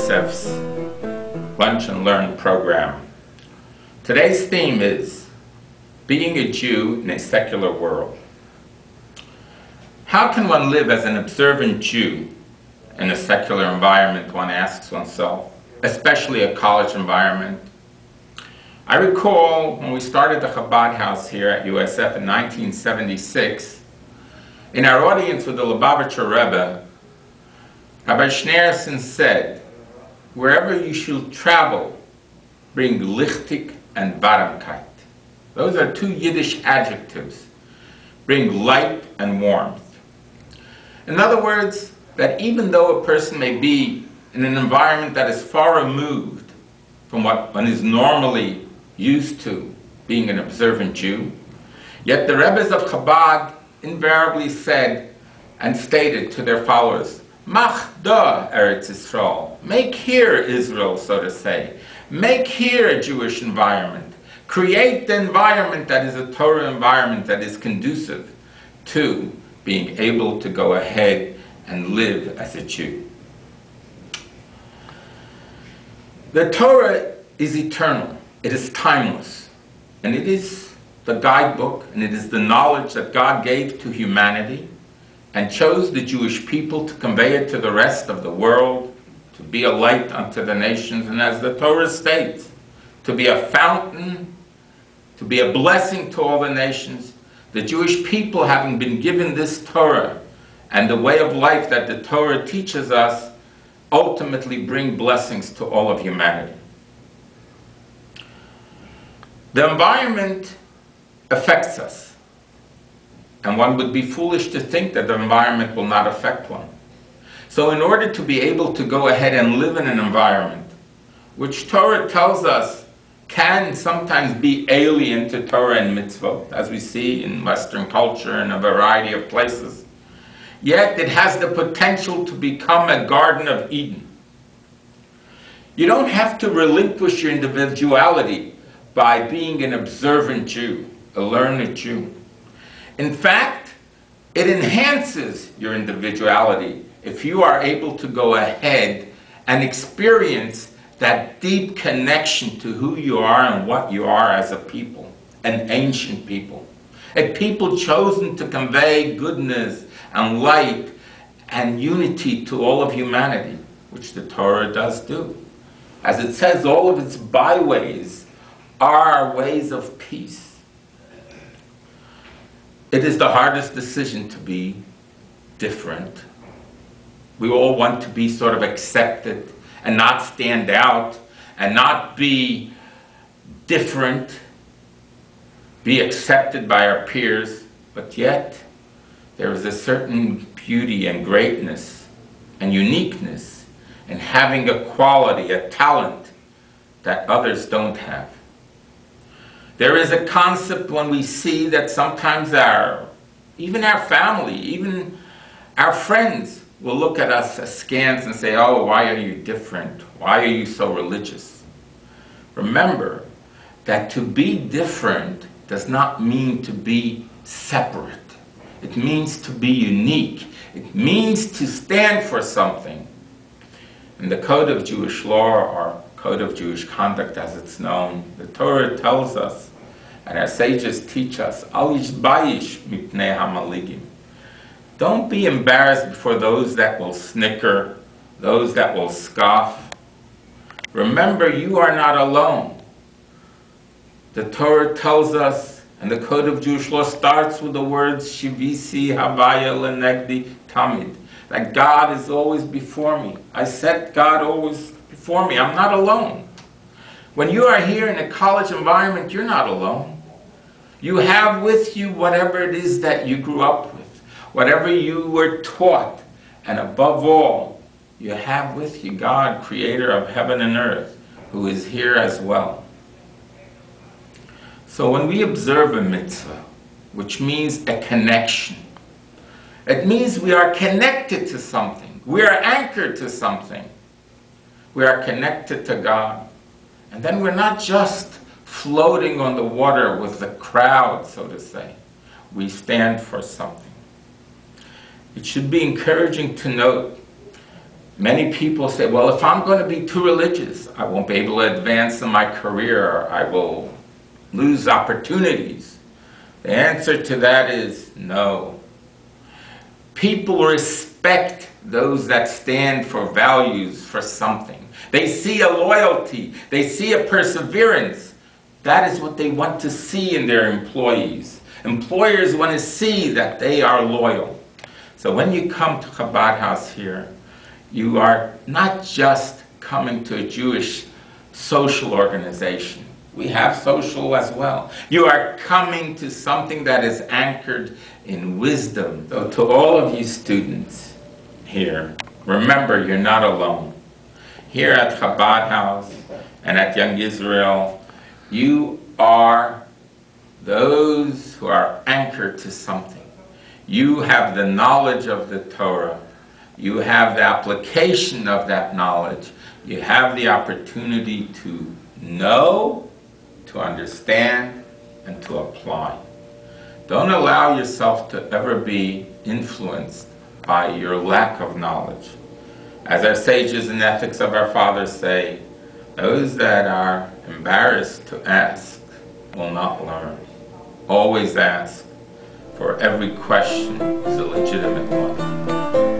USF's Lunch and Learn program. Today's theme is being a Jew in a secular world. How can one live as an observant Jew in a secular environment, one asks oneself, especially a college environment? I recall when we started the Chabad house here at USF in 1976, in our audience with the Lubavitcher Rebbe, Rabbi Schneerson said, wherever you should travel, bring lichtig and warmkeit. Those are two Yiddish adjectives. Bring light and warmth. In other words, that even though a person may be in an environment that is far removed from what one is normally used to, being an observant Jew, yet the Rebbes of Chabad invariably said and stated to their followers, Mach da Eretz Yisrael, make here Israel, so to say. Make here a Jewish environment. Create the environment that is a Torah environment that is conducive to being able to go ahead and live as a Jew. The Torah is eternal. It is timeless. And it is the guidebook, and it is the knowledge that God gave to humanity and chose the Jewish people to convey it to the rest of the world, to be a light unto the nations, and as the Torah states, to be a fountain, to be a blessing to all the nations. The Jewish people, having been given this Torah and the way of life that the Torah teaches us, ultimately bring blessings to all of humanity. The environment affects us, and one would be foolish to think that the environment will not affect one. So in order to be able to go ahead and live in an environment which Torah tells us can sometimes be alien to Torah and mitzvot, as we see in Western culture in a variety of places, yet it has the potential to become a Garden of Eden. You don't have to relinquish your individuality by being an observant Jew, a learned Jew. In fact, it enhances your individuality if you are able to go ahead and experience that deep connection to who you are and what you are as a people, an ancient people, a people chosen to convey goodness and light and unity to all of humanity, which the Torah does do. As it says, all of its byways are ways of peace. It is the hardest decision to be different. We all want to be sort of accepted and not stand out and not be different, be accepted by our peers, but yet there is a certain beauty and greatness and uniqueness in having a quality, a talent that others don't have. There is a concept when we see that sometimes even our family, even our friends will look at us askance and say, oh, why are you different? Why are you so religious? Remember that to be different does not mean to be separate. It means to be unique. It means to stand for something. In the Code of Jewish Law, or Code of Jewish Conduct as it's known, the Torah tells us, and our sages teach us, Al yishbayish mipnei hamaligim. Don't be embarrassed before those that will snicker, those that will scoff. Remember, you are not alone. The Torah tells us, and the Code of Jewish Law starts with the words, Shivisi Havaya Lenegdi Tamid, that God is always before me. I set God always before me. I'm not alone. When you are here in a college environment, you're not alone. You have with you whatever it is that you grew up with, whatever you were taught, and above all, you have with you God, creator of heaven and earth, who is here as well. So when we observe a mitzvah, which means a connection, it means we are connected to something. We are anchored to something. We are connected to God. And then we're not just floating on the water with the crowd, so to say. We stand for something. It should be encouraging to note Many people say, well, if I'm going to be too religious, I won't be able to advance in my career. I will lose opportunities. The answer to that is no. People respect those that stand for values, for something. They see a loyalty. They see a perseverance. That is what they want to see in their employees. Employers want to see that they are loyal. So when you come to Chabad House here, you are not just coming to a Jewish social organization. We have social as well. You are coming to something that is anchored in wisdom. So to all of you students here, remember you're not alone. Here at Chabad House and at Young Israel, you are those who are anchored to something. You have the knowledge of the Torah. You have the application of that knowledge. You have the opportunity to know, to understand, and to apply. Don't allow yourself to ever be influenced by your lack of knowledge. As our sages and ethics of our fathers say, those that are embarrassed to ask will not learn. Always ask, for every question is a legitimate one.